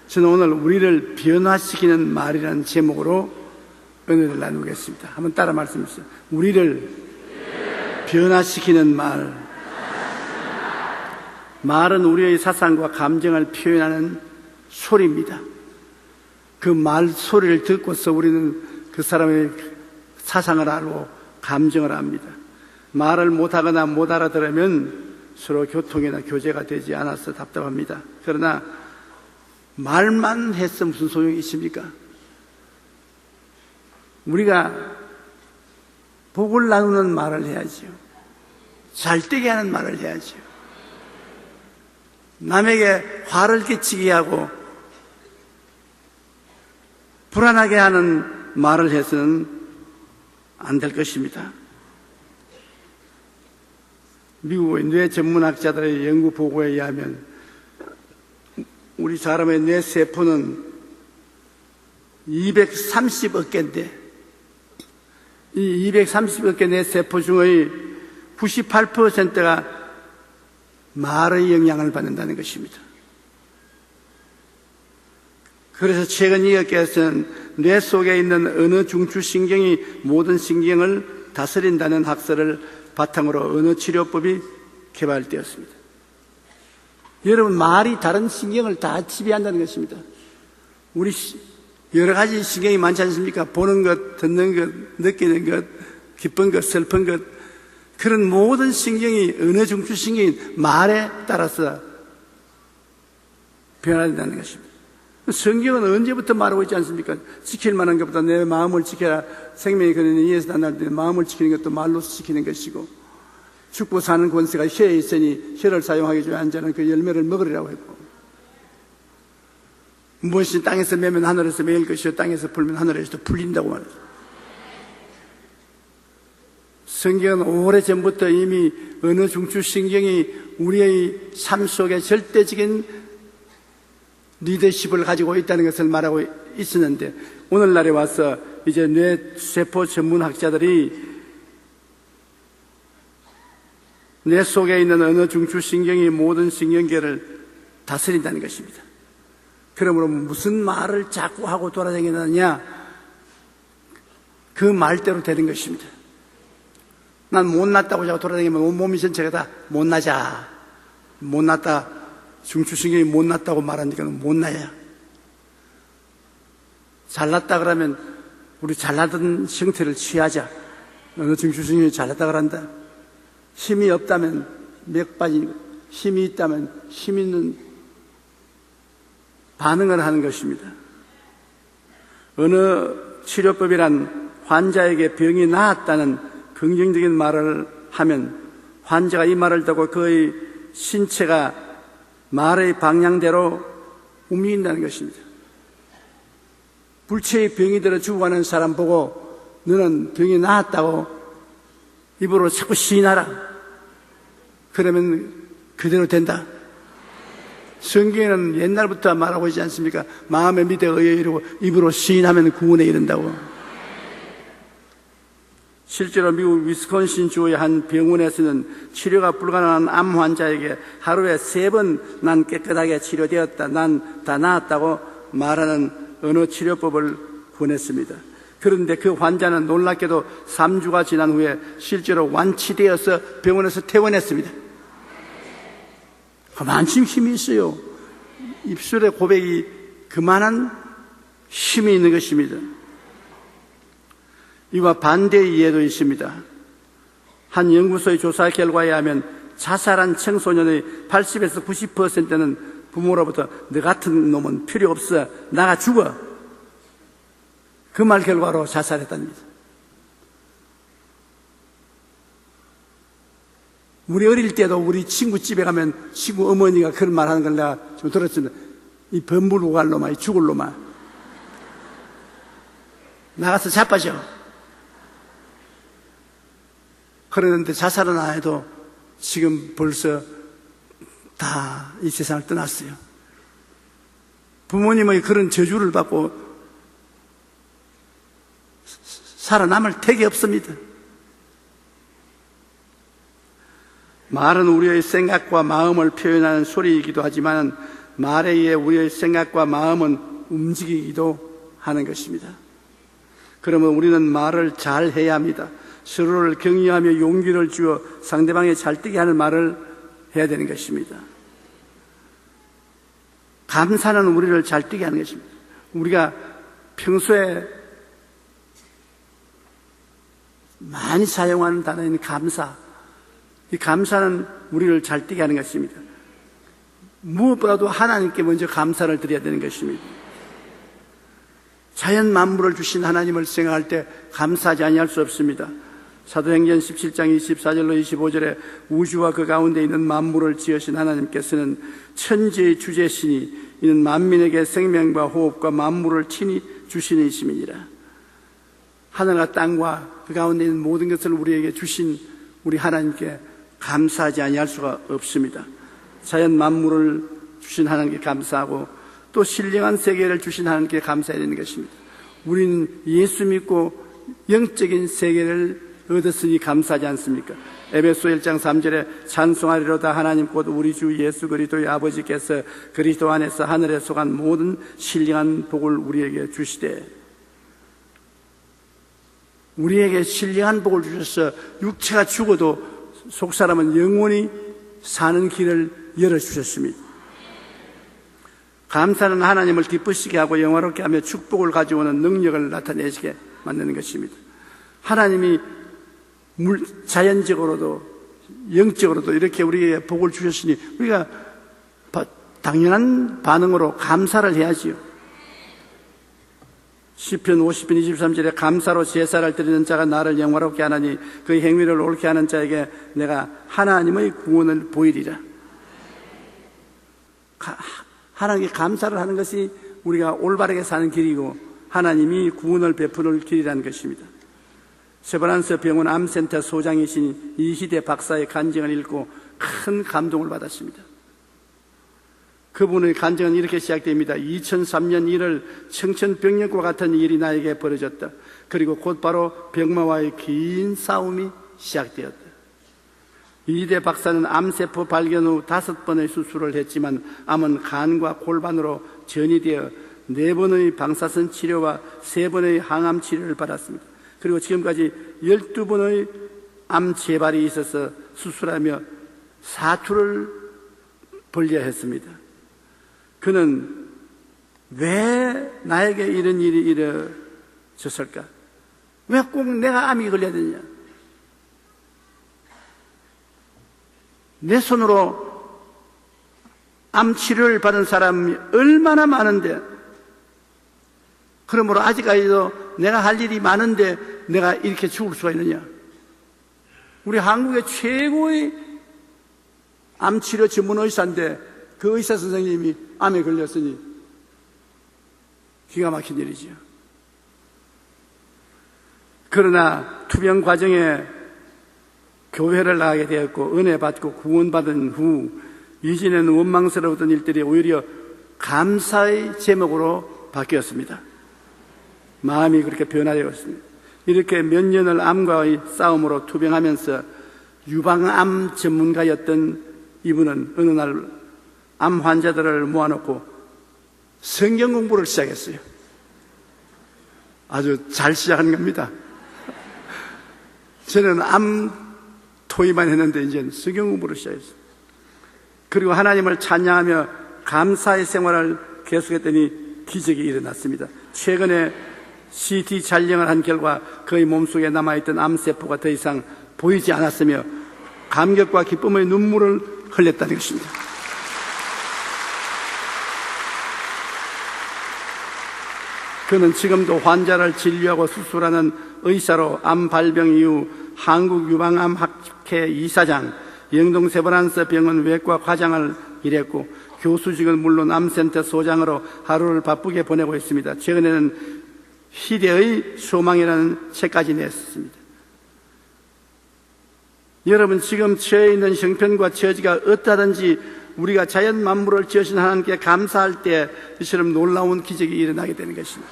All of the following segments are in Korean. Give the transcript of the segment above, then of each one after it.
저는 오늘 우리를 변화시키는 말이라는 제목으로 은혜를 나누겠습니다. 한번 따라 말씀해 주세요. 우리를 변화시키는 말. 말은 우리의 사상과 감정을 표현하는 소리입니다. 그 말 소리를 듣고서 우리는 그 사람의 사상을 알고 감정을 압니다. 말을 못하거나 못 알아들으면 서로 교통이나 교제가 되지 않아서 답답합니다. 그러나 말만 해서 무슨 소용이 있습니까? 우리가 복을 나누는 말을 해야지요. 잘되게 하는 말을 해야지요. 남에게 화를 끼치게 하고 불안하게 하는 말을 해서는 안 될 것입니다. 미국의 뇌 전문학자들의 연구 보고에 의하면 우리 사람의 뇌 세포는 230억 개인데 이 230억 개 뇌 세포 중의 98%가 말의 영향을 받는다는 것입니다. 그래서 최근 이 학계에서는 뇌 속에 있는 언어 중추신경이 모든 신경을 다스린다는 학설을 바탕으로 언어 치료법이 개발되었습니다. 여러분, 말이 다른 신경을 다 지배한다는 것입니다. 우리 여러 가지 신경이 많지 않습니까? 보는 것, 듣는 것, 느끼는 것, 기쁜 것, 슬픈 것, 그런 모든 신경이 언어 중추신경이 말에 따라서 변화된다는 것입니다. 성경은 언제부터 말하고 있지 않습니까? 지킬 만한 것보다 내 마음을 지켜라. 생명이 그러니 이에서 난 때 마음을 지키는 것도 말로 지키는 것이고, 죽고 사는 권세가 혀에 있으니 혀를 사용하기 전에 한 자는 그 열매를 먹으리라고 했고, 무엇이 땅에서 매면 하늘에서 매일 것이요 땅에서 풀면 하늘에서도 풀린다고 말했죠. 성경은 오래전부터 이미 언어 중추신경이 우리의 삶 속에 절대적인 리더십을 가지고 있다는 것을 말하고 있었는데, 오늘날에 와서 이제 뇌세포 전문학자들이 뇌 속에 있는 언어 중추신경이 모든 신경계를 다스린다는 것입니다. 그러므로 무슨 말을 자꾸 하고 돌아다니느냐, 그 말대로 되는 것입니다. 난 못났다고 자꾸 돌아다니면 몸이 전체가 다 못나자, 못났다, 중추신경이 못났다고 말하니까 못나야. 잘났다 그러면 우리 잘나던 형태를 취하자. 어느 중추신경이 잘났다 그런다. 힘이 없다면 맥 빠지고, 힘이 있다면 힘 있는 반응을 하는 것입니다. 어느 치료법이란 환자에게 병이 나았다는 긍정적인 말을 하면 환자가 이 말을 듣고 그의 신체가 말의 방향대로 움직인다는 것입니다. 불치의 병이 들어 죽어가는 사람 보고 너는 병이 나았다고 입으로 자꾸 시인하라. 그러면 그대로 된다. 성경에는 옛날부터 말하고 있지 않습니까? 마음의 믿에 의해 이르고 입으로 시인하면 구원에 이른다고. 실제로 미국 위스콘신 주의 한 병원에서는 치료가 불가능한 암 환자에게 하루에 3번 난 깨끗하게 치료되었다, 난 다 나았다고 말하는 언어 치료법을 권했습니다. 그런데 그 환자는 놀랍게도 3주가 지난 후에 실제로 완치되어서 병원에서 퇴원했습니다. 그만큼 힘이 있어요. 입술의 고백이 그만한 힘이 있는 것입니다. 이와 반대의 이해도 있습니다. 한 연구소의 조사 결과에 의하면 자살한 청소년의 80에서 90%는 부모로부터 너 같은 놈은 필요 없어, 나가 죽어, 그 말 결과로 자살했답니다. 우리 어릴 때도 우리 친구 집에 가면 친구 어머니가 그런 말 하는 걸 내가 좀 들었습니다. 이 범부로 갈 놈아, 이 죽을 놈아, 나가서 자빠져. 그러는데 자살은 안 해도 지금 벌써 다 이 세상을 떠났어요. 부모님의 그런 저주를 받고 살아남을 택이 없습니다. 말은 우리의 생각과 마음을 표현하는 소리이기도 하지만 말에 의해 우리의 생각과 마음은 움직이기도 하는 것입니다. 그러면 우리는 말을 잘 해야 합니다. 서로를 격려하며 용기를 주어 상대방이 잘 뛰게 하는 말을 해야 되는 것입니다. 감사는 우리를 잘 뛰게 하는 것입니다. 우리가 평소에 많이 사용하는 단어인 감사, 이 감사는 우리를 잘 뛰게 하는 것입니다. 무엇보다도 하나님께 먼저 감사를 드려야 되는 것입니다. 자연 만물을 주신 하나님을 생각할 때 감사하지 아니할 수 없습니다. 사도행전 17장 24절로 25절에 우주와 그 가운데 있는 만물을 지으신 하나님께서는 천지의 주제시니 이는 만민에게 생명과 호흡과 만물을 친히 주시는 이심이니라. 하늘과 땅과 그 가운데 있는 모든 것을 우리에게 주신 우리 하나님께 감사하지 아니할 수가 없습니다. 자연 만물을 주신 하나님께 감사하고 또 신령한 세계를 주신 하나님께 감사해야 되는 것입니다. 우리는 예수 믿고 영적인 세계를 얻었으니 감사하지 않습니까? 에베소 1장 3절에 찬송하리로다 하나님 곧 우리 주 예수 그리스도의 아버지께서 그리스도 안에서 하늘에 속한 모든 신령한 복을 우리에게 주시되, 우리에게 신령한 복을 주셔서 육체가 죽어도 속사람은 영원히 사는 길을 열어주셨습니다. 감사는 하나님을 기쁘시게 하고 영화롭게 하며 축복을 가져오는 능력을 나타내시게 만드는 것입니다. 하나님이 자연적으로도 영적으로도 이렇게 우리에게 복을 주셨으니 우리가 당연한 반응으로 감사를 해야지요. 시편 50편 23절에 감사로 제사를 드리는 자가 나를 영화롭게 하나니 그 행위를 옳게 하는 자에게 내가 하나님의 구원을 보이리라. 하나님께 감사를 하는 것이 우리가 올바르게 사는 길이고 하나님이 구원을 베푸는 길이라는 것입니다. 세브란스 병원 암센터 소장이신 이희대 박사의 간증을 읽고 큰 감동을 받았습니다. 그분의 간증은 이렇게 시작됩니다. 2003년 1월 청천벽력과 같은 일이 나에게 벌어졌다. 그리고 곧바로 병마와의 긴 싸움이 시작되었다. 이희대 박사는 암세포 발견 후 5번의 수술을 했지만 암은 간과 골반으로 전이되어 4번의 방사선 치료와 3번의 항암 치료를 받았습니다. 그리고 지금까지 12번의 암 재발이 있어서 수술하며 사투를 벌려야 했습니다. 그는 왜 나에게 이런 일이 일어졌을까? 왜 꼭 내가 암이 걸려야 되냐? 내 손으로 암 치료를 받은 사람이 얼마나 많은데, 그러므로 아직까지도 내가 할 일이 많은데 내가 이렇게 죽을 수가 있느냐? 우리 한국의 최고의 암치료 전문 의사인데 그 의사 선생님이 암에 걸렸으니 기가 막힌 일이죠. 그러나 투병 과정에 교회를 나가게 되었고 은혜 받고 구원받은 후 이전에는 원망스러웠던 일들이 오히려 감사의 제목으로 바뀌었습니다. 마음이 그렇게 변화되었습니다. 이렇게 몇 년을 암과의 싸움으로 투병하면서 유방암 전문가였던 이분은 어느 날 암 환자들을 모아놓고 성경 공부를 시작했어요. 아주 잘 시작한 겁니다. 저는 암 토의만 했는데 이제 성경 공부를 시작했어요. 그리고 하나님을 찬양하며 감사의 생활을 계속했더니 기적이 일어났습니다. 최근에 CT 촬영을 한 결과 그의 몸속에 남아있던 암세포가 더 이상 보이지 않았으며 감격과 기쁨의 눈물을 흘렸다는 것입니다. 그는 지금도 환자를 진료하고 수술하는 의사로 암 발병 이후 한국유방암학회 이사장, 영동세브란스 병원 외과 과장을 일했고 교수직은 물론 암센터 소장으로 하루를 바쁘게 보내고 있습니다. 최근에는 희대의 소망이라는 책까지 냈습니다. 여러분, 지금 처해 있는 형편과 처지가 어떠하든지 우리가 자연 만물을 지으신 하나님께 감사할 때 이처럼 놀라운 기적이 일어나게 되는 것입니다.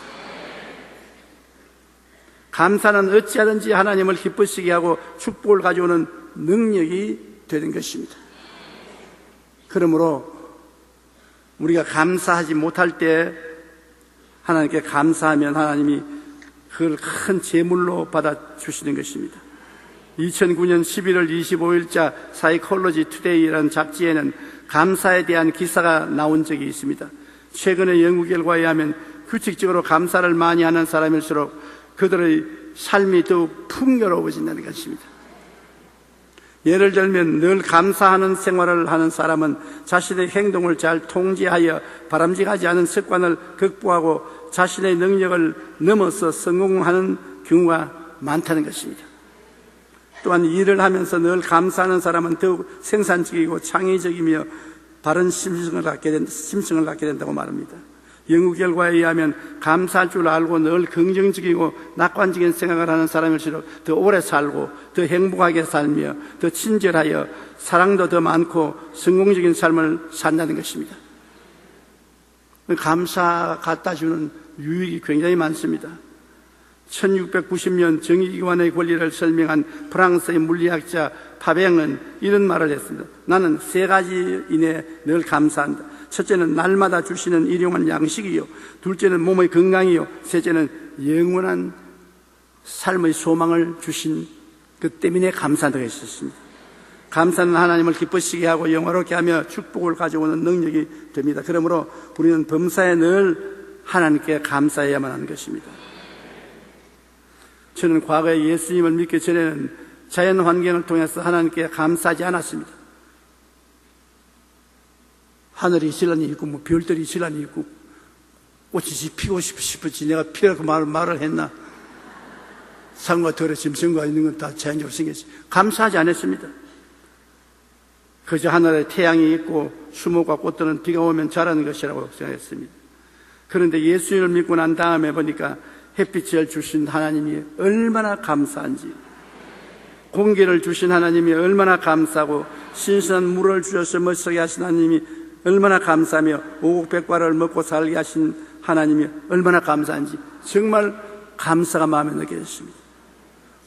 감사는 어찌하든지 하나님을 기쁘시게 하고 축복을 가져오는 능력이 되는 것입니다. 그러므로 우리가 감사하지 못할 때 하나님께 감사하면 하나님이 그걸 큰 제물로 받아주시는 것입니다. 2009년 11월 25일자 사이콜로지 투데이라는 잡지에는 감사에 대한 기사가 나온 적이 있습니다. 최근의 연구 결과에 의하면 규칙적으로 감사를 많이 하는 사람일수록 그들의 삶이 더욱 풍요로워진다는 것입니다. 예를 들면 늘 감사하는 생활을 하는 사람은 자신의 행동을 잘 통제하여 바람직하지 않은 습관을 극복하고 자신의 능력을 넘어서 성공하는 경우가 많다는 것입니다. 또한 일을 하면서 늘 감사하는 사람은 더욱 생산적이고 창의적이며 바른 심성을 갖게 된다고 말합니다. 연구 결과에 의하면 감사할 줄 알고 늘 긍정적이고 낙관적인 생각을 하는 사람일수록 더 오래 살고 더 행복하게 살며 더 친절하여 사랑도 더 많고 성공적인 삶을 산다는 것입니다. 감사가 갖다 주는 유익이 굉장히 많습니다. 1690년 정의기관의 권리를 설명한 프랑스의 물리학자 파뱅은 이런 말을 했습니다. 나는 3가지인에 늘 감사한다. 첫째는 날마다 주시는 일용할 양식이요, 둘째는 몸의 건강이요, 셋째는 영원한 삶의 소망을 주신 그 때문에 감사한다고 했었습니다. 감사는 하나님을 기쁘시게 하고 영화롭게 하며 축복을 가져오는 능력이 됩니다. 그러므로 우리는 범사에 늘 하나님께 감사해야만 하는 것입니다. 저는 과거에 예수님을 믿기 전에는 자연 환경을 통해서 하나님께 감사하지 않았습니다. 하늘이 있으려니 있고 별들이 있으려니 있고 꽃이 피고 싶었지 내가 피라고 말을 했나? 산과 들에 짐승과 있는 건 다 자연적으로 생겼지. 감사하지 않았습니다. 그저 하늘에 태양이 있고 수목과 꽃들은 비가 오면 자라는 것이라고 생각했습니다. 그런데 예수님을 믿고 난 다음에 보니까 햇빛을 주신 하나님이 얼마나 감사한지, 공기를 주신 하나님이 얼마나 감사하고, 신선한 물을 주셔서 멋지게 하신 하나님이 얼마나 감사하며, 오곡백과를 먹고 살게 하신 하나님이 얼마나 감사한지 정말 감사가 마음에 느껴졌습니다.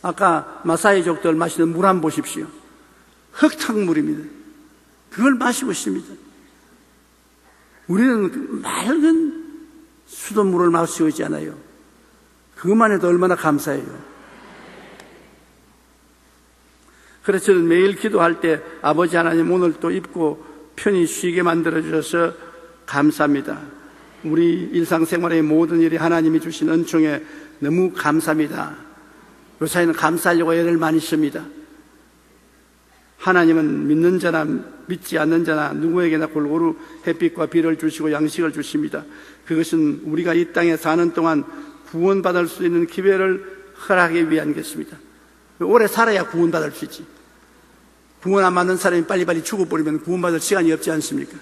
아까 마사이족들 마시는 물 한번 보십시오. 흙탕물입니다. 그걸 마시고 있습니다. 우리는 맑은 수돗물을 마시고 있지 않아요. 그것만 해도 얼마나 감사해요. 그래서 저는 매일 기도할 때 아버지 하나님 오늘 또 입고 편히 쉬게 만들어주셔서 감사합니다. 우리 일상생활의 모든 일이 하나님이 주신 은총에 너무 감사합니다. 요사이는 감사하려고 애를 많이 씁니다. 하나님은 믿는 자나 믿지 않는 자나 누구에게나 골고루 햇빛과 비를 주시고 양식을 주십니다. 그것은 우리가 이 땅에 사는 동안 구원받을 수 있는 기회를 허락하기 위한 것입니다. 오래 살아야 구원받을 수 있지. 구원 안 받는 사람이 빨리빨리 죽어버리면 구원받을 시간이 없지 않습니까?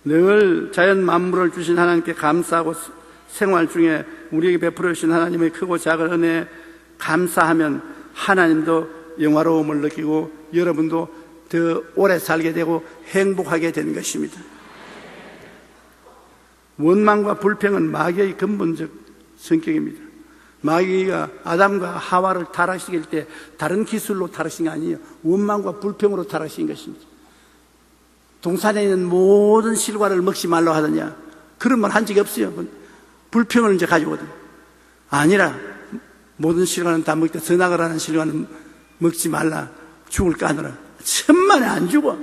늘 자연 만물을 주신 하나님께 감사하고 생활 중에 우리에게 베풀어 주신 하나님의 크고 작은 은혜에 감사하면 하나님도 영화로움을 느끼고 여러분도 더 오래 살게 되고 행복하게 되는 것입니다. 원망과 불평은 마귀의 근본적 성격입니다. 마귀가 아담과 하와를 타락시킬 때 다른 기술로 타락시킨 게 아니에요. 원망과 불평으로 타락시킨 것입니다. 동산에 있는 모든 실과를 먹지 말라고 하더냐? 그런 말 한 적이 없어요. 불평을 이제 가지고거든. 아니라 모든 실과는 다 먹되 선악을 실과는 먹지 말라. 죽을까 하느라. 천만에 안 죽어.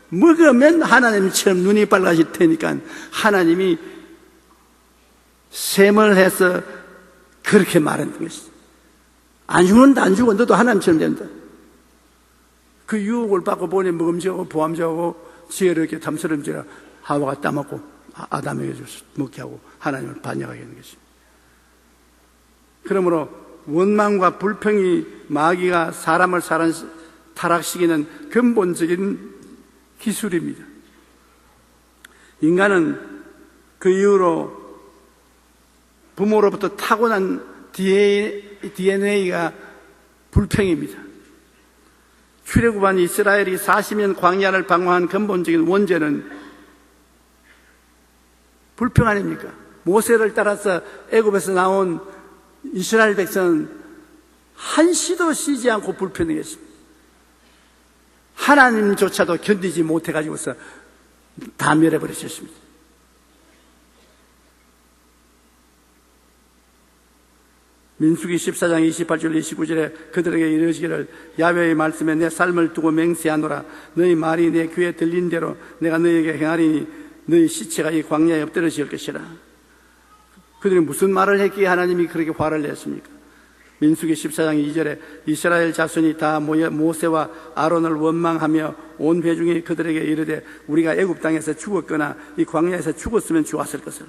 먹으면 하나님처럼 눈이 빨개질 테니까 하나님이 셈을 해서 그렇게 말하는 것이지. 안 죽는다, 안 죽어. 너도 하나님처럼 된다. 그 유혹을 받고 보니 먹음직하고 보암직하고 지혜롭게 탐스러움지라 하와가 따먹고 아담에게 줘서 먹게 하고 하나님을 반역하게 하는 것입니다. 그러므로 원망과 불평이 마귀가 사람을 타락시키는 근본적인 기술입니다. 인간은 그 이후로 부모로부터 타고난 DNA가 불평입니다. 출애굽한 이스라엘이 40년 광야를 방황한 근본적인 원죄는 불평 아닙니까? 모세를 따라서 애굽에서 나온 이스라엘 백성은 한시도 쉬지 않고 불평했습니다. 하나님조차도 견디지 못해가지고서 다 멸해버리셨습니다. 민수기 14장 28절 29절에 그들에게 이르시기를 야훼의 말씀에 내 삶을 두고 맹세하노라. 너희 말이 내 귀에 들린 대로 내가 너희에게 행하리니 너희 시체가 이 광야에 엎드러질 것이라. 그들이 무슨 말을 했기에 하나님이 그렇게 화를 냈습니까? 민수기 14장 2절에 이스라엘 자손이 다 모여 모세와 아론을 원망하며 온 회중이 그들에게 이르되 우리가 애굽 땅에서 죽었거나 이 광야에서 죽었으면 좋았을 것을.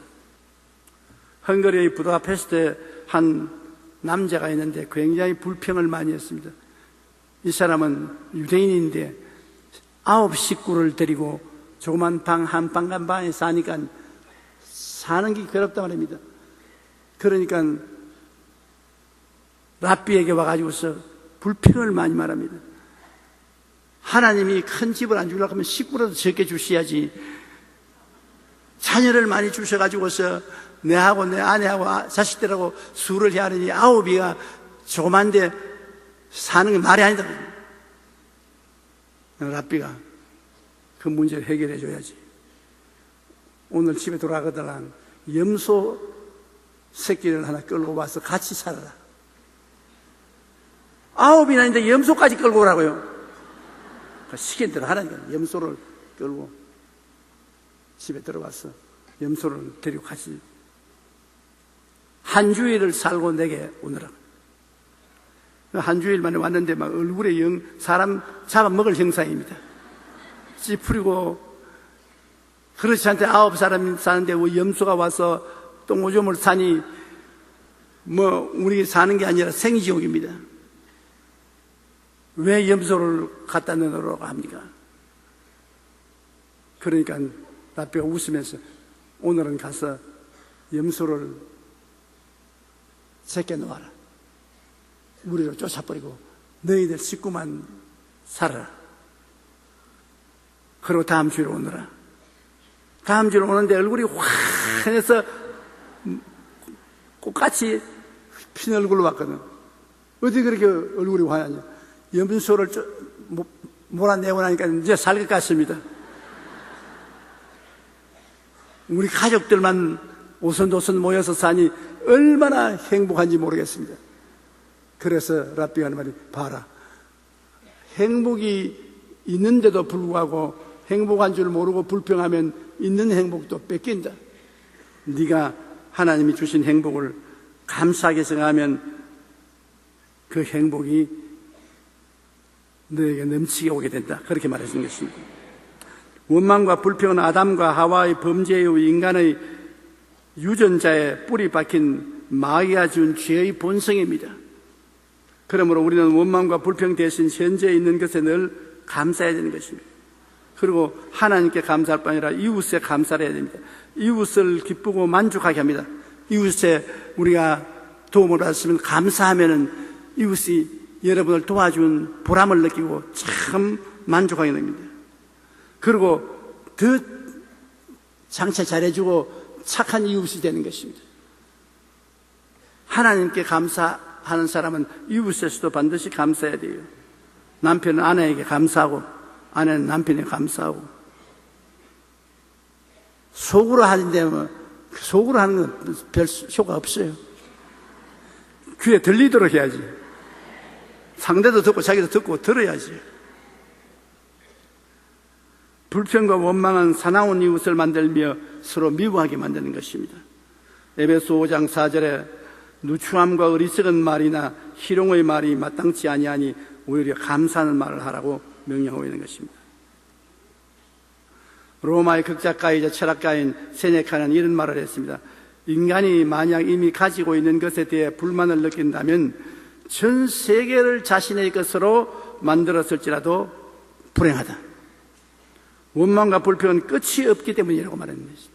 헝가리의 부다페스트에 한 남자가 있는데 굉장히 불평을 많이 했습니다. 이 사람은 유대인인데 9 식구를 데리고 조그만 방 한 방 한 방에 사니까 사는 게 괴롭다 말입니다. 그러니까 랍비에게 와가지고서 불평을 많이 말합니다. 하나님이 큰 집을 안 주려고 하면 식구라도 적게 주셔야지, 자녀를 많이 주셔가지고서 내하고 내 아내하고 자식들하고 수를 해야 하느니 9이가 조그만데 사는 게 말이 아니다. 랍비가 그 문제를 해결해 줘야지. 오늘 집에 돌아가더라 염소 새끼를 하나 끌고 와서 같이 살아라. 9이나 있는데 염소까지 끌고 오라고요. 시킨 대로 하라니까. 염소를 끌고 집에 들어와서 염소를 데리고 같이 한 주일을 살고 내게 오느라. 한 주일 만에 왔는데 막 얼굴에 사람 잡아먹을 형상입니다. 찌푸리고. 그렇지 않대 9사람이 사는데 왜 염소가 와서 똥오줌을 사니, 우리 사는 게 아니라 생지옥입니다. 왜 염소를 갖다 넣으라고 합니까? 그러니까 랍비가 웃으면서 오늘은 가서 염소를 새겨 놓아라. 우리를 쫓아버리고 너희들 식구만 살아라. 그리고 다음 주에 오너라. 다음 주에 오는데 얼굴이 환해서 꽃같이 핀 얼굴로 왔거든. 어디 그렇게 얼굴이 환하냐? 염소를 몰아내고 나니까 이제 살 것 같습니다. 우리 가족들만 오손도손 모여서 사니 얼마나 행복한지 모르겠습니다. 그래서 랍비가 하는 말이, 봐라, 행복이 있는데도 불구하고 행복한 줄 모르고 불평하면 있는 행복도 뺏긴다. 네가 하나님이 주신 행복을 감사하게 생각하면 그 행복이 너에게 넘치게 오게 된다. 그렇게 말하신 것입니다. 원망과 불평은 아담과 하와의 범죄 이후 인간의 유전자에 뿌리 박힌 마귀가 준 죄의 본성입니다. 그러므로 우리는 원망과 불평 대신 현재에 있는 것에 늘 감사해야 되는 것입니다. 그리고 하나님께 감사할 뿐 아니라 이웃에 감사를 해야 됩니다. 이웃을 기쁘고 만족하게 합니다. 이웃에 우리가 도움을 받았으면 감사하면은 이웃이 여러분을 도와준 보람을 느끼고 참 만족하게 됩니다. 그리고 더 장차 잘해주고 착한 이웃이 되는 것입니다. 하나님께 감사하는 사람은 이웃에서도 반드시 감사해야 돼요. 남편은 아내에게 감사하고 아내는 남편에게 감사하고. 속으로 하는데 속으로 하는 건 별 효과 없어요. 귀에 들리도록 해야지. 상대도 듣고 자기도 듣고 들어야지. 불평과 원망은 사나운 이웃을 만들며 서로 미워하게 만드는 것입니다. 에베소 5장 4절에 누추함과 어리석은 말이나 희롱의 말이 마땅치 아니하니 오히려 감사하는 말을 하라고 명령하고 있는 것입니다. 로마의 극작가이자 철학가인 세네카는 이런 말을 했습니다. 인간이 만약 이미 가지고 있는 것에 대해 불만을 느낀다면 전 세계를 자신의 것으로 만들었을지라도 불행하다. 원망과 불평은 끝이 없기 때문이라고 말하는 것입니다.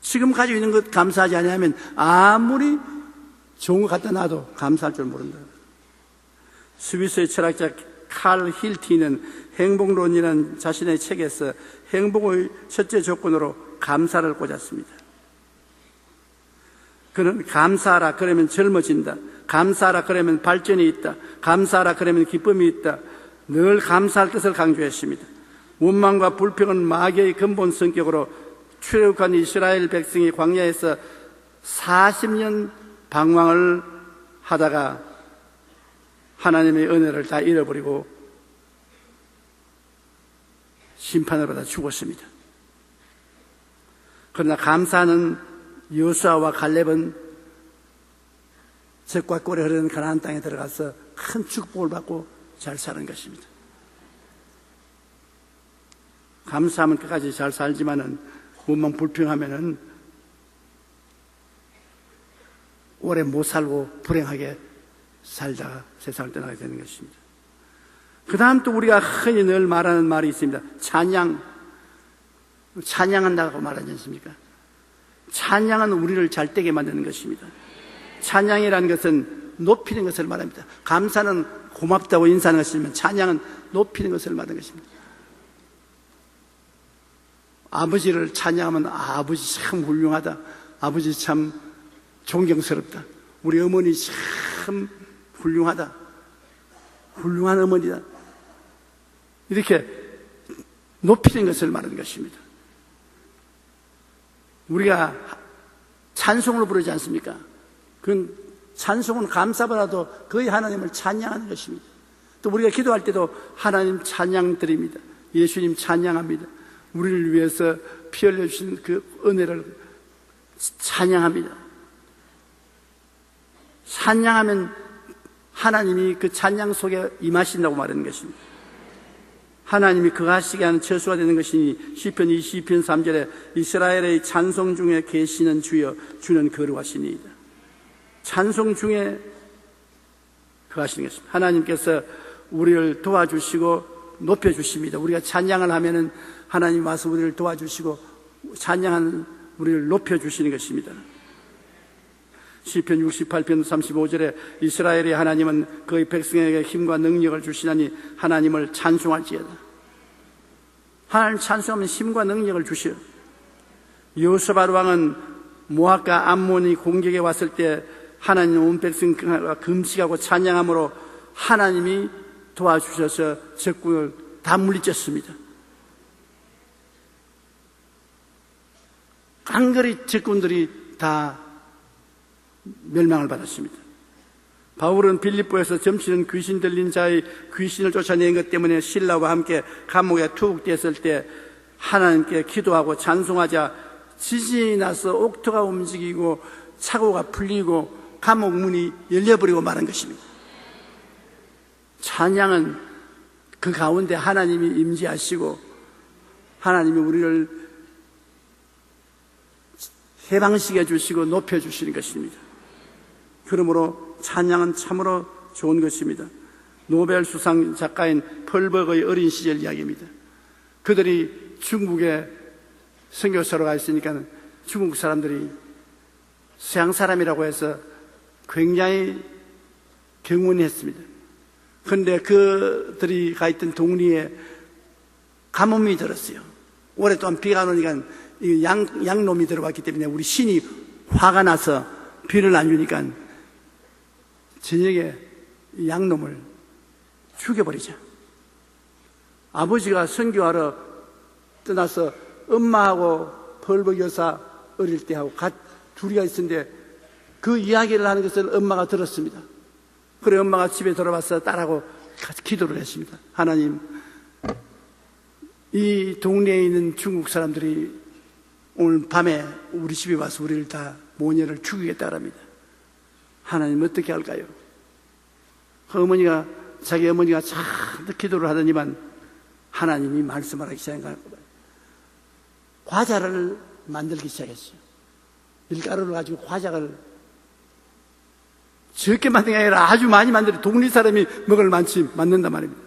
지금 가지고 있는 것 감사하지 않으면 아무리 좋은 것 갖다 놔도 감사할 줄 모른다. 스위스의 철학자 칼 힐티는 행복론이라는 자신의 책에서 행복의 첫째 조건으로 감사를 꽂았습니다. 그는 감사하라 그러면 젊어진다. 감사하라 그러면 발전이 있다. 감사하라 그러면 기쁨이 있다. 늘 감사할 것을 강조했습니다. 원망과 불평은 마귀의 근본 성격으로 출애굽한 이스라엘 백성이 광야에서 40년 방황을 하다가 하나님의 은혜를 다 잃어버리고 심판을 받아 죽었습니다. 그러나 감사하는 여호수아와 갈렙은 젖과 꿀이 흐르는 가나안 땅에 들어가서 큰 축복을 받고 잘 사는 것입니다. 감사하면 끝까지 잘 살지만은 원망 불평하면은 오래 못 살고 불행하게 살다가 세상을 떠나게 되는 것입니다. 그 다음 또 우리가 흔히 늘 말하는 말이 있습니다. 찬양한다고 말하지 않습니까? 찬양은 우리를 잘되게 만드는 것입니다. 찬양이라는 것은 높이는 것을 말합니다. 감사는 고맙다고 인사하는 것이지만 찬양은 높이는 것을 말하는 것입니다. 아버지를 찬양하면 아버지 참 훌륭하다, 아버지 참 존경스럽다, 우리 어머니 참 훌륭하다, 훌륭한 어머니다, 이렇게 높이는 것을 말하는 것입니다. 우리가 찬송을 부르지 않습니까? 그 찬송은 감사보다도 거의 하나님을 찬양하는 것입니다. 또 우리가 기도할 때도 하나님 찬양 드립니다. 예수님 찬양합니다. 우리를 위해서 피 흘려주신 그 은혜를 찬양합니다. 찬양하면 하나님이 그 찬양 속에 임하신다고 말하는 것입니다. 하나님이 그하시게 하는 처소가 되는 것이니 시편 22편 3절에 이스라엘의 찬송 중에 계시는 주여 주는 거룩하시니이다. 찬송 중에 거하시는 것입니다. 하나님께서 우리를 도와주시고 높여주십니다. 우리가 찬양을 하면은 하나님 와서 우리를 도와주시고 찬양하는 우리를 높여주시는 것입니다. 시편 68편 35절에 이스라엘의 하나님은 그의 백성에게 힘과 능력을 주시나니 하나님을 찬송할지어다. 하나님 찬송하면 힘과 능력을 주시오. 여호사밧 왕은 모압과 암몬이 공격에 왔을 때 하나님 온 백성과 금식하고 찬양함으로 하나님이 도와주셔서 적군을 다 물리쳤습니다. 깡그리 적군들이 다 멸망을 받았습니다. 바울은 빌립보에서 점치는 귀신 들린 자의 귀신을 쫓아낸 것 때문에 신라와 함께 감옥에 투옥되었을 때 하나님께 기도하고 찬송하자 지진이 나서 옥토가 움직이고 차고가 풀리고 감옥 문이 열려버리고 말한 것입니다. 찬양은 그 가운데 하나님이 임재하시고 하나님이 우리를 해방시켜 주시고 높여주시는 것입니다. 그러므로 찬양은 참으로 좋은 것입니다. 노벨 수상 작가인 펄벅의 어린 시절 이야기입니다. 그들이 중국에 선교사로 가 있으니까 중국 사람들이 서양 사람이라고 해서 굉장히 경운했습니다. 그런데 그들이 가 있던 동리에 가뭄이 들었어요. 오랫동안 비가 안 오니까 양놈이 들어왔기 때문에 우리 신이 화가 나서 비를 안 주니까 저녁에 양놈을 죽여버리자. 아버지가 선교하러 떠나서 엄마하고 펄벅 여사 어릴 때하고 둘이가 있었는데 그 이야기를 하는 것을 엄마가 들었습니다. 그래 엄마가 집에 돌아와서 딸하고 같이 기도를 했습니다. 하나님, 이 동네에 있는 중국 사람들이 오늘 밤에 우리 집에 와서 우리를 다 모녀를 죽이겠다 합니다. 하나님 어떻게 할까요? 자기 어머니가 잔뜩 기도를 하더니만 하나님이 말씀하기 시작한 거예요. 과자를 만들기 시작했어요. 밀가루를 가지고 과자를 적게 만든 게 아니라 아주 많이 만들어 동네 사람이 먹을 만치 만든단 말입니다.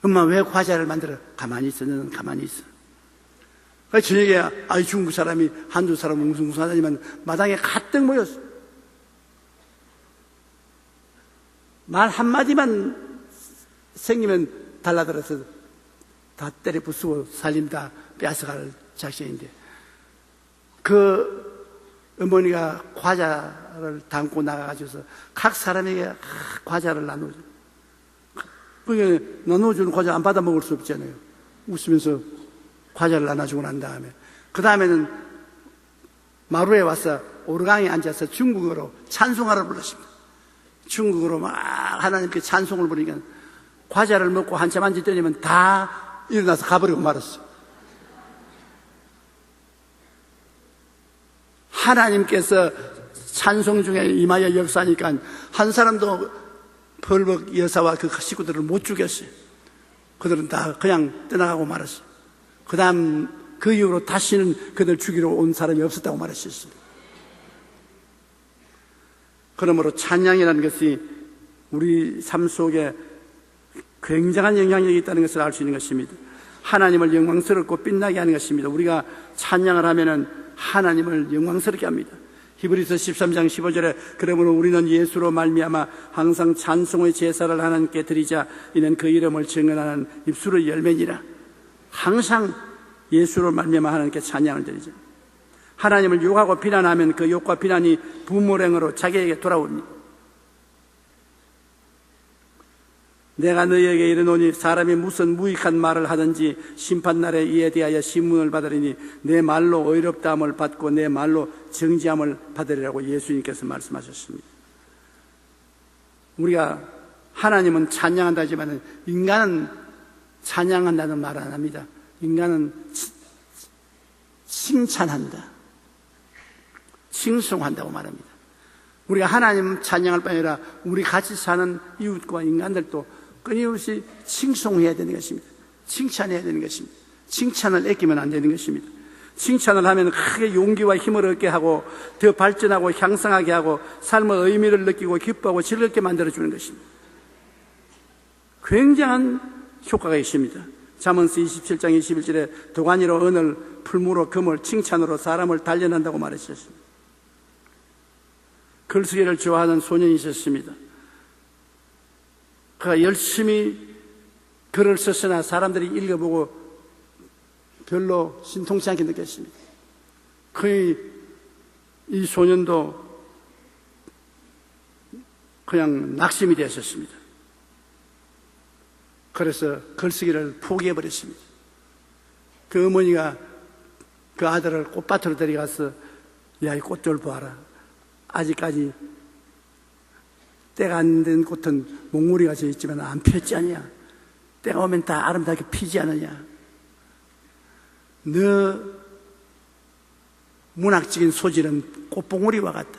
엄마 왜 과자를 만들어? 가만히 있어. 너는 가만히 있어. 저녁에 중국 사람이 한두 사람 웅성웅성하더니만 마당에 가득 모였어. 말 한마디만 생기면 달라들어서 다 때려 부수고 살림 다 뺏어갈 작전인데 그 어머니가 과자를 담고 나가가지고서 각 사람에게 과자를 나눠줘. 그게 나눠주는 과자 안 받아 먹을 수 없잖아요. 웃으면서 과자를 나눠주고 난 다음에 그 다음에는 마루에 와서 오르강에 앉아서 중국어로 찬송하라 불렀습니다. 중국어로 막 하나님께 찬송을 부르니까 과자를 먹고 한참 앉았더니만 다 일어나서 가버리고 말았어요. 하나님께서 찬송 중에 임하여 역사하니까 한 사람도 벌벅 여사와 그 식구들을 못 죽였어요. 그들은 다 그냥 떠나가고 말았어요. 그 다음 그 이후로 다시는 그들 죽이러 온 사람이 없었다고 말했었습니다. 그러므로 찬양이라는 것이 우리 삶 속에 굉장한 영향력이 있다는 것을 알 수 있는 것입니다. 하나님을 영광스럽고 빛나게 하는 것입니다. 우리가 찬양을 하면은 하나님을 영광스럽게 합니다. 히브리서 13장 15절에 그러므로 우리는 예수로 말미암아 항상 찬송의 제사를 하나님께 드리자. 이는 그 이름을 증언하는 입술의 열매니라. 항상 예수로 말미암아 하나님께 찬양을 드리자. 하나님을 욕하고 비난하면 그 욕과 비난이 부모랭으로 자기에게 돌아옵니다. 내가 너희에게 이르노니 사람이 무슨 무익한 말을 하든지 심판날에 이에 대하여 신문을 받으리니 내 말로 의롭다함을 받고 내 말로 정지함을 받으리라고 예수님께서 말씀하셨습니다. 우리가 하나님은 찬양한다 하지만 인간은 찬양한다는 말 안 합니다. 인간은 칭찬한다, 칭송한다고 말합니다. 우리가 하나님 찬양할 뿐 아니라 우리 같이 사는 이웃과 인간들도 끊임없이 칭송해야 되는 것입니다. 칭찬해야 되는 것입니다. 칭찬을 아끼면 안 되는 것입니다. 칭찬을 하면 크게 용기와 힘을 얻게 하고 더 발전하고 향상하게 하고 삶의 의미를 느끼고 기뻐하고 즐겁게 만들어주는 것입니다. 굉장한 효과가 있습니다. 잠언서 27장 21절에 도가니로 은을, 풀무로 금을, 칭찬으로 사람을 단련한다고 말했었습니다. 글쓰기를 좋아하는 소년이 있었습니다. 그가 열심히 글을 썼으나 사람들이 읽어보고 별로 신통치 않게 느꼈습니다. 이 소년도 그냥 낙심이 되었습니다. 그래서 글쓰기를 포기해버렸습니다. 그 어머니가 그 아들을 꽃밭으로 데려가서 야, 이 꽃들 봐라. 아직까지 때가 안 된 꽃은 목무리가 져 있지만 안 폈지 않냐? 때가 오면 다 아름답게 피지 않느냐? 너 문학적인 소질은 꽃봉오리와 같다.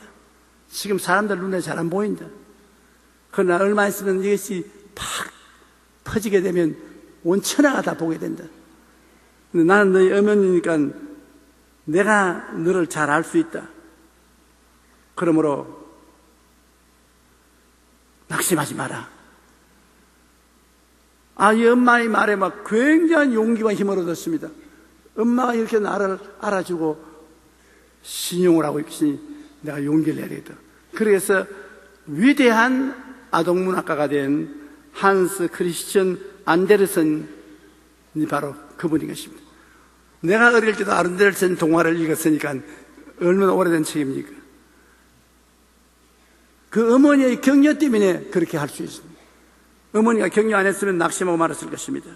지금 사람들 눈에 잘 안 보인다. 그러나 얼마 있으면 이것이 팍 퍼지게 되면 온 천하가 다 보게 된다. 근데 나는 너희 어머니니까 내가 너를 잘 알 수 있다. 그러므로 낙심하지 마라. 이 엄마의 말에 막 굉장한 용기와 힘을 얻었습니다. 엄마가 이렇게 나를 알아주고 신용을 하고 있으니 내가 용기를 내야 되겠다. 그래서 위대한 아동문학가가 된 한스 크리스천 안데르센이 바로 그분인 것입니다. 내가 어릴 때도 안데르센 동화를 읽었으니까 얼마나 오래된 책입니까? 그 어머니의 격려 때문에 그렇게 할 수 있습니다. 어머니가 격려 안 했으면 낙심하고 말았을 것입니다.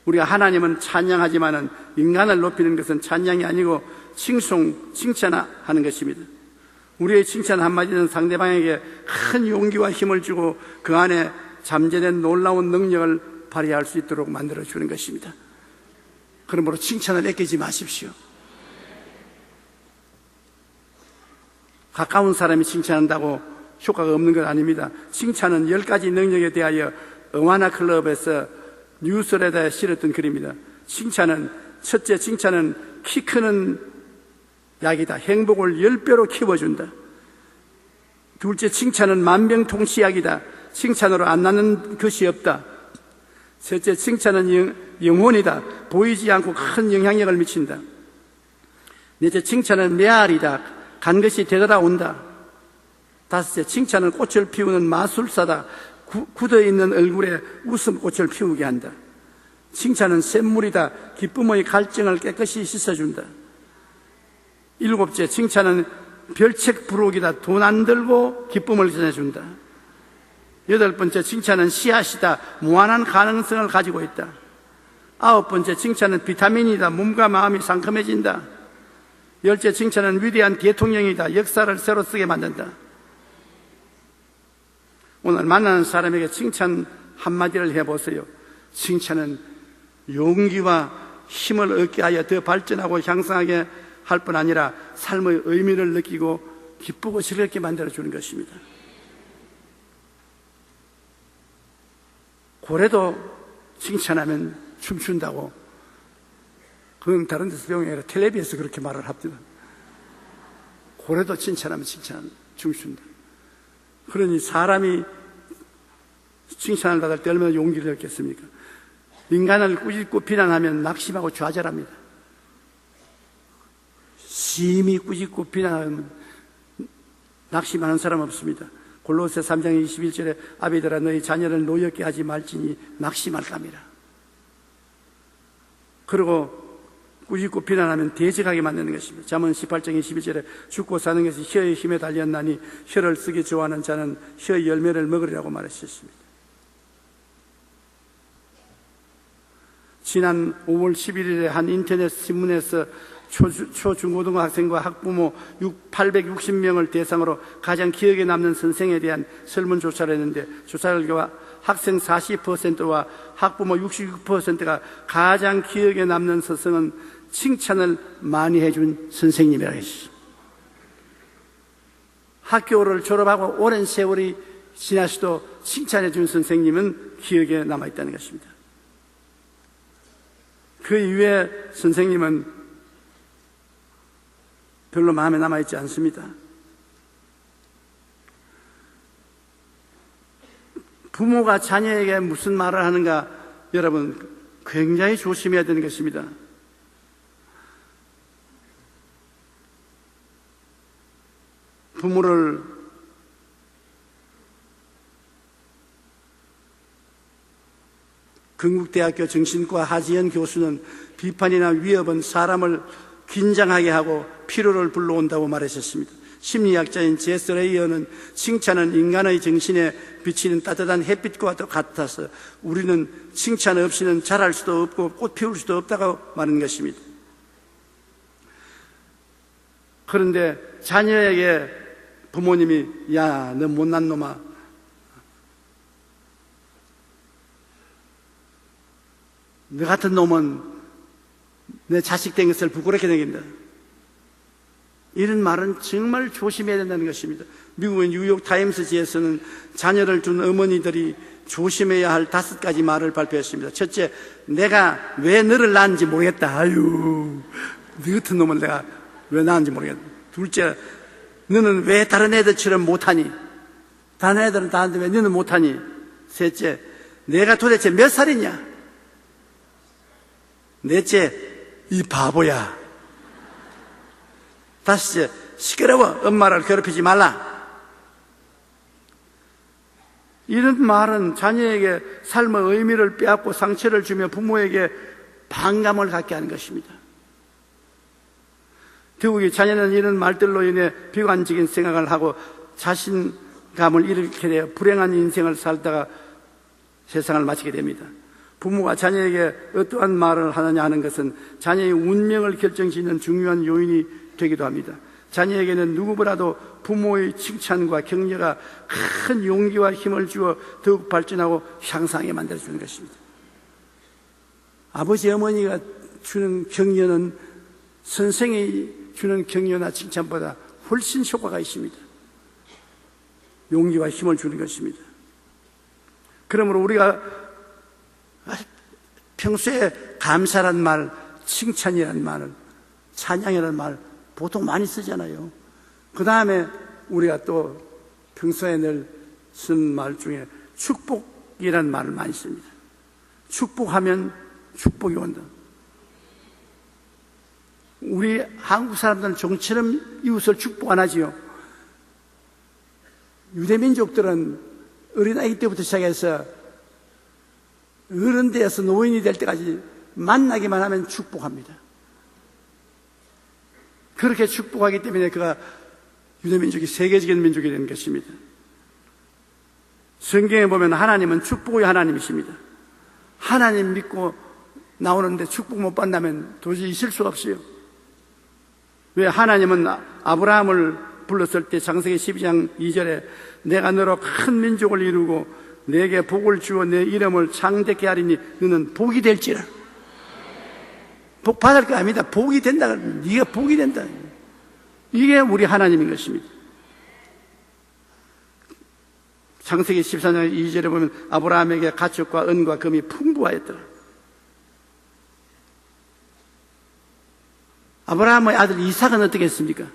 우리가 하나님은 찬양하지만은 인간을 높이는 것은 찬양이 아니고 칭찬하는 것입니다. 우리의 칭찬 한마디는 상대방에게 큰 용기와 힘을 주고 그 안에 잠재된 놀라운 능력을 발휘할 수 있도록 만들어주는 것입니다. 그러므로 칭찬을 아끼지 마십시오. 가까운 사람이 칭찬한다고 효과가 없는 건 아닙니다. 칭찬은 10가지 능력에 대하여 어와나 클럽에서 뉴스레터에 실었던 글입니다. 첫째 칭찬은 키 크는 약이다. 행복을 10배로 키워준다. 둘째 칭찬은 만병통치약이다. 칭찬으로 안 낫는 것이 없다. 셋째 칭찬은 영혼이다. 보이지 않고 큰 영향력을 미친다. 넷째 칭찬은 메아리다. 간 것이 되돌아온다. 다섯째 칭찬은 꽃을 피우는 마술사다. 굳어있는 얼굴에 웃음꽃을 피우게 한다. 칭찬은 샘물이다. 기쁨의 갈증을 깨끗이 씻어준다. 일곱째 칭찬은 별책 부록이다. 돈 안 들고 기쁨을 전해준다. 여덟 번째 칭찬은 씨앗이다. 무한한 가능성을 가지고 있다. 9번째, 칭찬은 비타민이다. 몸과 마음이 상큼해진다. 10째, 칭찬은 위대한 대통령이다. 역사를 새로 쓰게 만든다. 오늘 만나는 사람에게 칭찬 한마디를 해보세요. 칭찬은 용기와 힘을 얻게 하여 더 발전하고 향상하게 할 뿐 아니라 삶의 의미를 느끼고 기쁘고 즐겁게 만들어주는 것입니다. 고래도 칭찬하면 춤춘다고, 그건 다른 데서 배운 게 아니라 텔레비에서 그렇게 말을 합니다. 고래도 칭찬하면 춤춘다. 그러니 사람이 칭찬을 받을 때 얼마나 용기를 얻겠습니까? 인간을 꾸짖고 비난하면 낙심하고 좌절합니다. 심히 꾸짖고 비난하면 낙심하는 사람 없습니다. 골로새 3장 21절에 아비들아 너희 자녀를 노엽게 하지 말지니 낙심할까 합니다. 그리고 꾸짖고 비난하면 대적하게 만드는 것입니다. 잠언 18장 21절에 죽고 사는 것이 혀의 힘에 달렸나니 혀를 쓰기 좋아하는 자는 혀의 열매를 먹으리라고 말하셨습니다. 지난 5월 11일에 한 인터넷 신문에서 초중고등학생과 학부모 860명을 대상으로 가장 기억에 남는 선생에 대한 설문조사를 했는데, 조사 결과 학생 40%와 학부모 66%가 가장 기억에 남는 선생은 칭찬을 많이 해준 선생님이라고 했습니다. 학교를 졸업하고 오랜 세월이 지나서도 칭찬해준 선생님은 기억에 남아있다는 것입니다. 그 이후에 선생님은 별로 마음에 남아있지 않습니다. 부모가 자녀에게 무슨 말을 하는가, 여러분 굉장히 조심해야 되는 것입니다. 부모를 건국대학교 정신과 하지연 교수는 비판이나 위협은 사람을 긴장하게 하고 피로를 불러온다고 말하셨습니다. 심리학자인 제스 레이어는 칭찬은 인간의 정신에 비치는 따뜻한 햇빛과 같아서 우리는 칭찬 없이는 자랄 수도 없고 꽃 피울 수도 없다고 말하는 것입니다. 그런데 자녀에게 부모님이 야, 너 못난 놈아, 너 같은 놈은 내 자식 된 것을 부끄럽게 여긴다, 이런 말은 정말 조심해야 된다는 것입니다. 미국의 뉴욕타임스지에서는 자녀를 둔 어머니들이 조심해야 할 5가지 말을 발표했습니다. 첫째, 내가 왜 너를 낳았는지 모르겠다. 아유, 너 같은 놈을 내가 왜 낳았는지 모르겠다. 둘째, 너는 왜 다른 애들처럼 못하니? 다른 애들은 다 하는데 왜 너는 못하니? 셋째, 내가 도대체 몇 살이냐? 넷째, 이 바보야. 다섯째, 시끄러워. 엄마를 괴롭히지 말라. 이런 말은 자녀에게 삶의 의미를 빼앗고 상처를 주며 부모에게 반감을 갖게 하는 것입니다. 더욱이 자녀는 이런 말들로 인해 비관적인 생각을 하고 자신감을 잃게 되어 불행한 인생을 살다가 세상을 마치게 됩니다. 부모가 자녀에게 어떠한 말을 하느냐 하는 것은 자녀의 운명을 결정짓는 중요한 요인이 되기도 합니다. 자녀에게는 누구보다도 부모의 칭찬과 격려가 큰 용기와 힘을 주어 더욱 발전하고 향상하게 만들어주는 것입니다. 아버지, 어머니가 주는 격려는 선생이 주는 격려나 칭찬보다 훨씬 효과가 있습니다. 용기와 힘을 주는 것입니다. 그러므로 우리가 평소에 감사란 말, 칭찬이란 말을, 찬양이라는 말 보통 많이 쓰잖아요. 그 다음에 우리가 또 평소에 늘 쓴 말 중에 축복이라는 말을 많이 씁니다. 축복하면 축복이 온다. 우리 한국 사람들은 종처럼 이웃을 축복 안 하지요. 유대민족들은 어린아이 때부터 시작해서 어른 되어서 노인이 될 때까지 만나기만 하면 축복합니다. 그렇게 축복하기 때문에 그가 유대민족이 세계적인 민족이 된 것입니다. 성경에 보면 하나님은 축복의 하나님이십니다. 하나님 믿고 나오는데 축복 못 받는다면 도저히 있을 수 없어요. 왜? 하나님은 아브라함을 불렀을 때 창세기 12장 2절에 내가 너로 큰 민족을 이루고 내게 복을 주어 내 이름을 창대케 하리니 너는 복이 될지라. 복 받을 거 아닙니다. 복이 된다. 네가 복이 된다. 이게 우리 하나님인 것입니다. 창세기 14장 2절에 보면 아브라함에게 가축과 은과 금이 풍부하였더라. 아브라함의 아들 이삭은 어떻게 했습니까?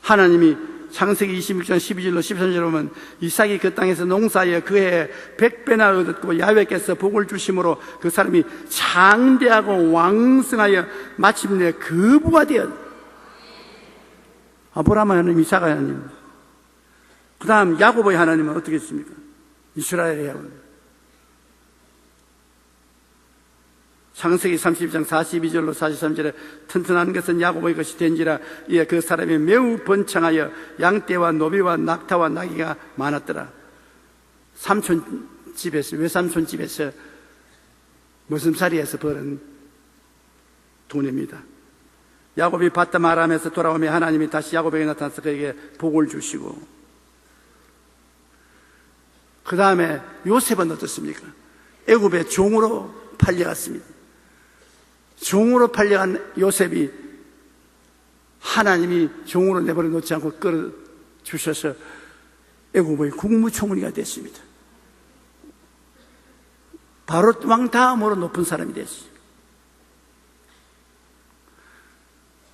하나님이 창세기 26장 12절로 13절에 보면 이삭이 그 땅에서 농사하여 그 해에 100배나 얻었고 야훼께서 복을 주심으로 그 사람이 장대하고 왕성하여 마침내 거부가 되었다. 아브라함의 하나님, 이삭의 하나님. 그 다음 야곱의 하나님은 어떻게 했습니까? 이스라엘의 하나님. 창세기 30장 42절로 43절에 튼튼한 것은 야곱의 것이 된지라 이에 그 사람이 매우 번창하여 양떼와 노비와 낙타와 나귀가 많았더라. 삼촌 집에서, 외삼촌 집에서 머슴살이에서 벌은 돈입니다. 야곱이 바담 아람에서 돌아오며 하나님이 다시 야곱에게 나타나서 그에게 복을 주시고, 그 다음에 요셉은 어떻습니까? 애굽의 종으로 팔려갔습니다. 종으로 팔려간 요셉이 하나님이 종으로 내버려 놓지 않고 끌어주셔서 애굽의 국무총리가 됐습니다. 바로 왕 다음으로 높은 사람이 됐습니다.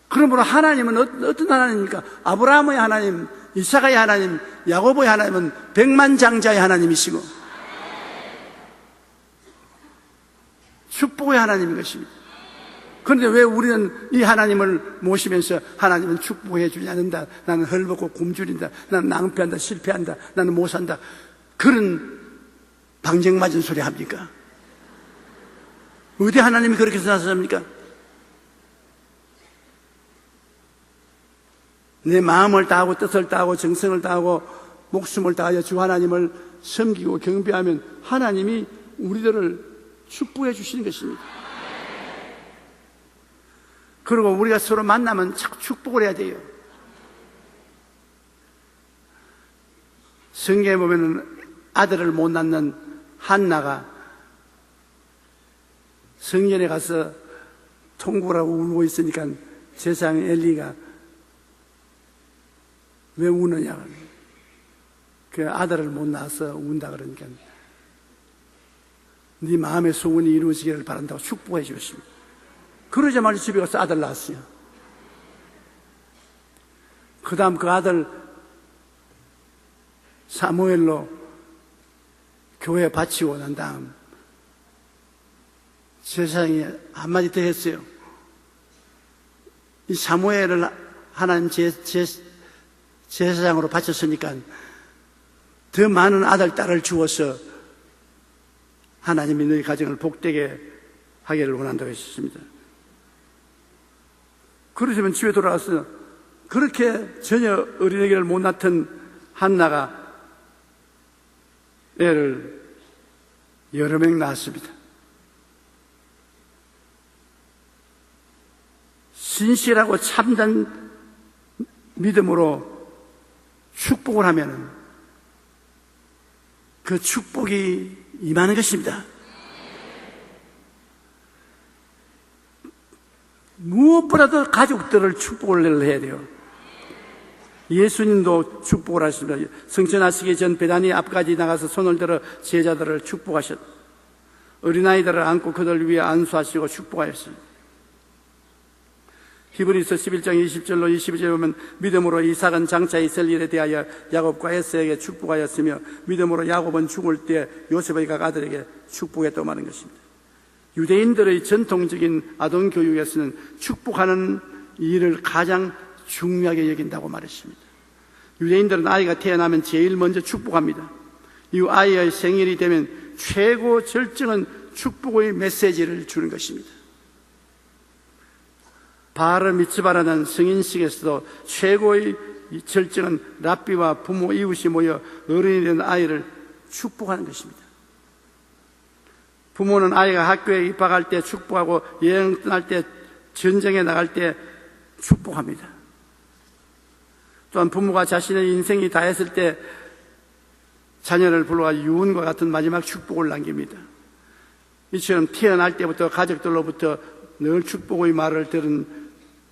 그러므로 하나님은 어떤 하나님입니까? 아브라함의 하나님, 이삭의 하나님, 야곱의 하나님은 백만장자의 하나님이시고 축복의 하나님인 것입니다. 그런데 왜 우리는 이 하나님을 모시면서 하나님은 축복해 주지 않는다, 나는 헐벗고 굶주린다, 나는 낭패한다, 실패한다, 나는 못 산다, 그런 방정맞은 소리 합니까? 어디 하나님이 그렇게 생각하십니까? 내 마음을 다하고 뜻을 다하고 정성을 다하고 목숨을 다하여 주 하나님을 섬기고 경배하면 하나님이 우리들을 축복해 주시는 것입니다. 그리고 우리가 서로 만나면 자꾸 축복을 해야 돼요. 성경에 보면 아들을 못 낳는 한나가 성전에 가서 통곡을 하고 울고 있으니까 제사장 엘리가 왜 우느냐, 그 아들을 못 낳아서 운다 그러니까 네 마음의 소원이 이루어지기를 바란다고 축복해 주십니다. 그러자마자 집에 가서 아들 낳았어요. 그 다음 그 아들 사무엘로 교회에 바치고 난 다음 제사장이 한마디 더 했어요. 이 사무엘을 하나님 제사장으로 바쳤으니까 더 많은 아들, 딸을 주어서 하나님이 너희 가정을 복되게 하기를 원한다고 했습니다. 그러시면 집에 돌아와서 그렇게 전혀 어린애기를 못 낳던 한나가 애를 여러 명 낳았습니다. 신실하고 참된 믿음으로 축복을 하면 그 축복이 임하는 것입니다. 무엇보다도 가족들을 축복을 해야 돼요. 예수님도 축복을 하십니다. 성천하시기 전 베다니 앞까지 나가서 손을 들어 제자들을 축복하셨다. 어린아이들을 안고 그들 위에 안수하시고 축복하였습니다. 히브리서 11장 20절로 22절에 보면 믿음으로 이삭은 장차 있을 일에 대하여 야곱과 에서에게 축복하였으며 믿음으로 야곱은 죽을 때 요셉의 각 아들에게 축복했다고 말하는 것입니다. 유대인들의 전통적인 아동 교육에서는 축복하는 일을 가장 중요하게 여긴다고 말했습니다. 유대인들은 아이가 태어나면 제일 먼저 축복합니다. 이 아이의 생일이 되면 최고 절정은 축복의 메시지를 주는 것입니다. 바르 미츠바라는 성인식에서도 최고의 절정은 랍비와 부모 이웃이 모여 어른이 된 아이를 축복하는 것입니다. 부모는 아이가 학교에 입학할 때 축복하고 여행 떠날 때, 전쟁에 나갈 때 축복합니다. 또한 부모가 자신의 인생이 다 했을 때 자녀를 불러와 유언과 같은 마지막 축복을 남깁니다. 이처럼 태어날 때부터 가족들로부터 늘 축복의 말을 들은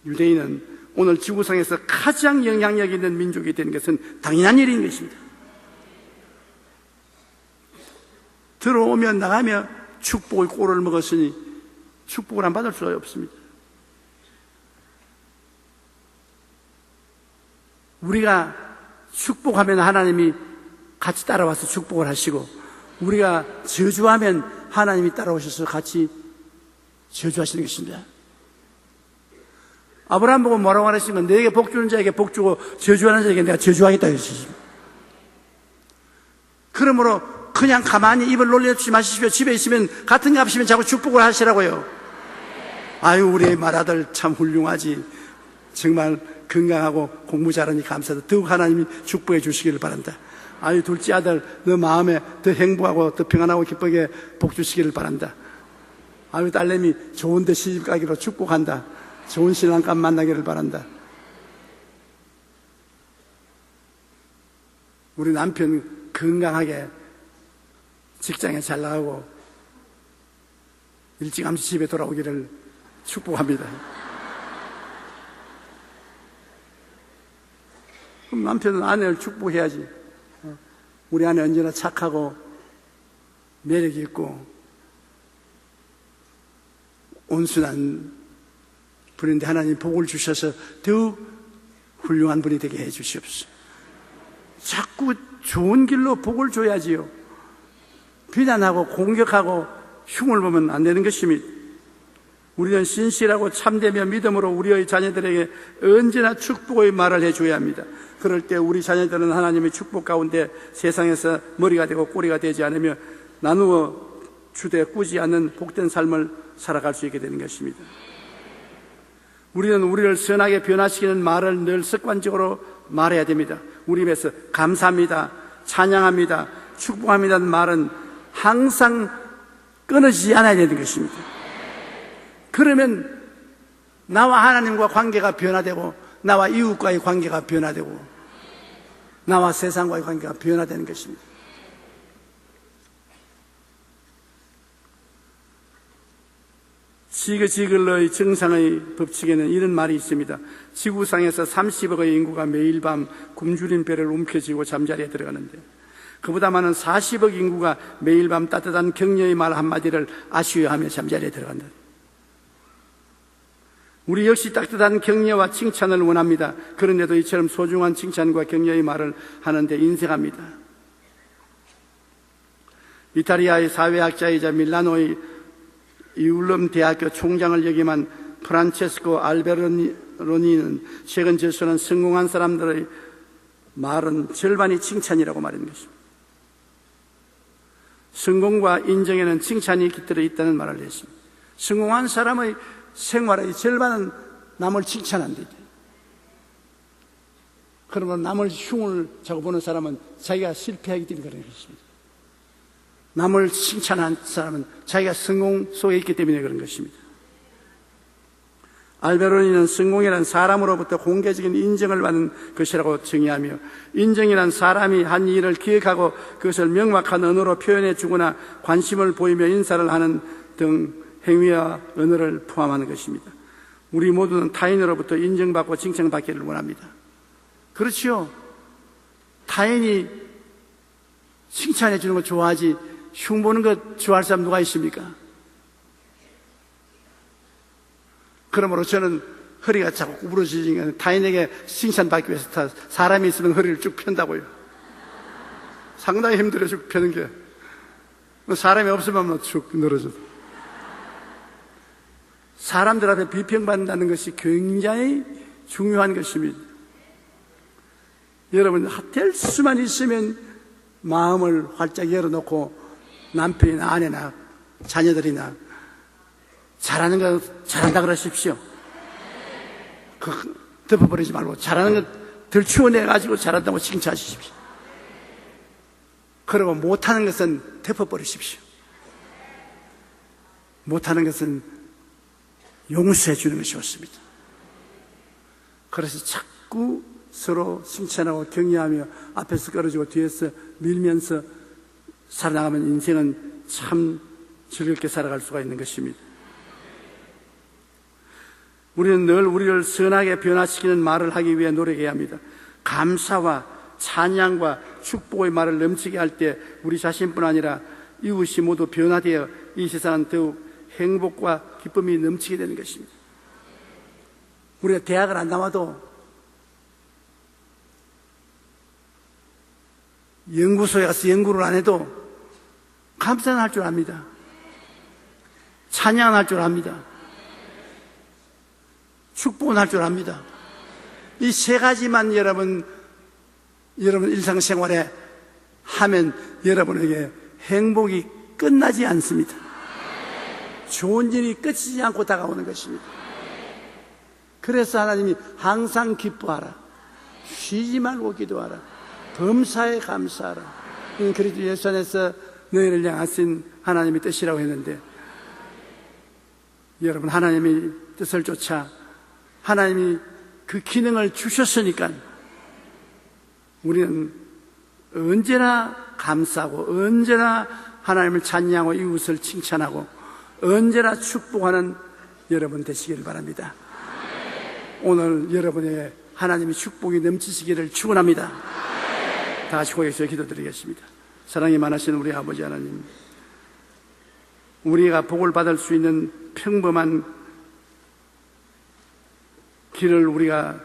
유대인은 오늘 지구상에서 가장 영향력 있는 민족이 된 것은 당연한 일인 것입니다. 들어오며 나가며 축복의 꼴을 먹었으니 축복을 안 받을 수 없습니다. 우리가 축복하면 하나님이 같이 따라와서 축복을 하시고, 우리가 저주하면 하나님이 따라오셔서 같이 저주하시는 것입니다. 아브라함 보고 뭐라고 하시면, 너에게 복 주는 자에게 복 주고 저주하는 자에게 내가 저주하겠다 했습니다. 그러므로 그냥 가만히 입을 놀려주지 마시십시오. 집에 있으면 같은 값 하시면 자꾸 축복을 하시라고요. 아유, 우리 맏아들 참 훌륭하지. 정말 건강하고 공부 잘하니 감사하다. 더욱 하나님이 축복해 주시기를 바란다. 아유, 둘째 아들 너 마음에 더 행복하고 더 평안하고 기쁘게 복 주시기를 바란다. 아유, 딸내미 좋은 데 시집 가기로 축복한다. 좋은 신랑감 만나기를 바란다. 우리 남편 건강하게 직장에 잘 나가고 일찌감치 집에 돌아오기를 축복합니다. 그럼 남편은 아내를 축복해야지. 우리 아내 언제나 착하고 매력이 있고 온순한 분인데 하나님 복을 주셔서 더욱 훌륭한 분이 되게 해 주시옵소서. 자꾸 좋은 길로 복을 줘야지요. 비난하고 공격하고 흉을 보면 안 되는 것입니다. 우리는 신실하고 참되며 믿음으로 우리의 자녀들에게 언제나 축복의 말을 해줘야 합니다. 그럴 때 우리 자녀들은 하나님의 축복 가운데 세상에서 머리가 되고 꼬리가 되지 않으며 나누어 주되 꾸지 않는 복된 삶을 살아갈 수 있게 되는 것입니다. 우리는 우리를 선하게 변화시키는 말을 늘 습관적으로 말해야 됩니다. 우리 입에서 감사합니다, 찬양합니다, 축복합니다는 말은 항상 끊어지지 않아야 되는 것입니다. 그러면 나와 하나님과 관계가 변화되고 나와 이웃과의 관계가 변화되고 나와 세상과의 관계가 변화되는 것입니다. 지그지글러의 정상의 법칙에는 이런 말이 있습니다. 지구상에서 30억의 인구가 매일 밤 굶주린 배를 움켜쥐고 잠자리에 들어가는데 그보다 많은 40억 인구가 매일 밤 따뜻한 격려의 말 한마디를 아쉬워하며 잠자리에 들어간다. 우리 역시 따뜻한 격려와 칭찬을 원합니다. 그런데도 이처럼 소중한 칭찬과 격려의 말을 하는데 인색합니다. 이탈리아의 사회학자이자 밀라노의 이울럼 대학교 총장을 역임한 프란체스코 알베로니는 최근 저서는 성공한 사람들의 말은 절반이 칭찬이라고 말하는 것입니다. 성공과 인정에는 칭찬이 깃들어 있다는 말을 했습니다. 성공한 사람의 생활의 절반은 남을 칭찬한다. 그러면 남을 흉을 자고 보는 사람은 자기가 실패하기 때문에 그런 것입니다. 남을 칭찬한 사람은 자기가 성공 속에 있기 때문에 그런 것입니다. 알베로니는 성공이란 사람으로부터 공개적인 인정을 받는 것이라고 정의하며 인정이란 사람이 한 일을 기억하고 그것을 명확한 언어로 표현해 주거나 관심을 보이며 인사를 하는 등 행위와 언어를 포함하는 것입니다. 우리 모두는 타인으로부터 인정받고 칭찬받기를 원합니다. 그렇지요. 타인이 칭찬해 주는 거 좋아하지 흉보는 거 좋아할 사람 누가 있습니까? 그러므로 저는 허리가 자꾸 구부러지니까 타인에게 칭찬받기 위해서 사람이 있으면 허리를 쭉 편다고요. 상당히 힘들어요, 쭉 펴는 게. 사람이 없으면 쭉 늘어져. 사람들 앞에 비평받는다는 것이 굉장히 중요한 것입니다. 여러분, 될 수만 있으면 마음을 활짝 열어놓고 남편이나 아내나 자녀들이나 잘하는 거 잘한다 그러십시오. 덮어버리지 말고 잘하는 거 들추어내가지고 잘한다고 칭찬하십시오. 그리고 못하는 것은 덮어버리십시오. 못하는 것은 용서해 주는 것이 옳습니다. 그래서 자꾸 서로 칭찬하고 격려하며 앞에서 끌어주고 뒤에서 밀면서 살아나가면 인생은 참 즐겁게 살아갈 수가 있는 것입니다. 우리는 늘 우리를 선하게 변화시키는 말을 하기 위해 노력해야 합니다. 감사와 찬양과 축복의 말을 넘치게 할 때 우리 자신뿐 아니라 이웃이 모두 변화되어 이 세상은 더욱 행복과 기쁨이 넘치게 되는 것입니다. 우리가 대학을 안 나와도 연구소에 가서 연구를 안 해도 감사는 할 줄 압니다. 찬양은 할 줄 압니다. 축복은 할 줄 압니다. 이 세 가지만 여러분 일상생활에 하면 여러분에게 행복이 끝나지 않습니다. 좋은 일이 끝이지 않고 다가오는 것입니다. 그래서 하나님이 항상 기뻐하라, 쉬지 말고 기도하라, 범사에 감사하라. 그리스도 예수 안에서 너희를 향하신 하나님의 뜻이라고 했는데, 여러분 하나님의 뜻을 쫓아 하나님이 그 기능을 주셨으니까 우리는 언제나 감사하고 언제나 하나님을 찬양하고 이웃을 칭찬하고 언제나 축복하는 여러분 되시길 바랍니다. 오늘 여러분의 하나님의 축복이 넘치시기를 축원합니다. 다 같이 고개에서 기도드리겠습니다. 사랑이 많으신 우리 아버지 하나님, 우리가 복을 받을 수 있는 평범한 길을 우리가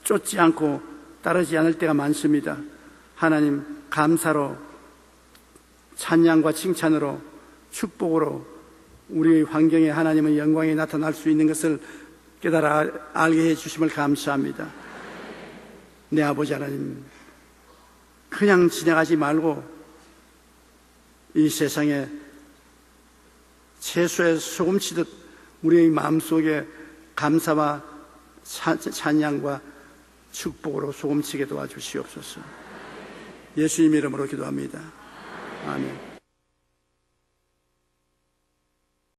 쫓지 않고 따르지 않을 때가 많습니다. 하나님, 감사로, 찬양과 칭찬으로, 축복으로 우리의 환경에 하나님의 영광이 나타날 수 있는 것을 깨달아 알게 해주심을 감사합니다. 내 아버지 하나님, 그냥 지나가지 말고 이 세상에 채소에 소금 치듯 우리의 마음속에 감사와 찬양과 축복으로 소금치게 도와주시옵소서. 예수님 이름으로 기도합니다. 아멘.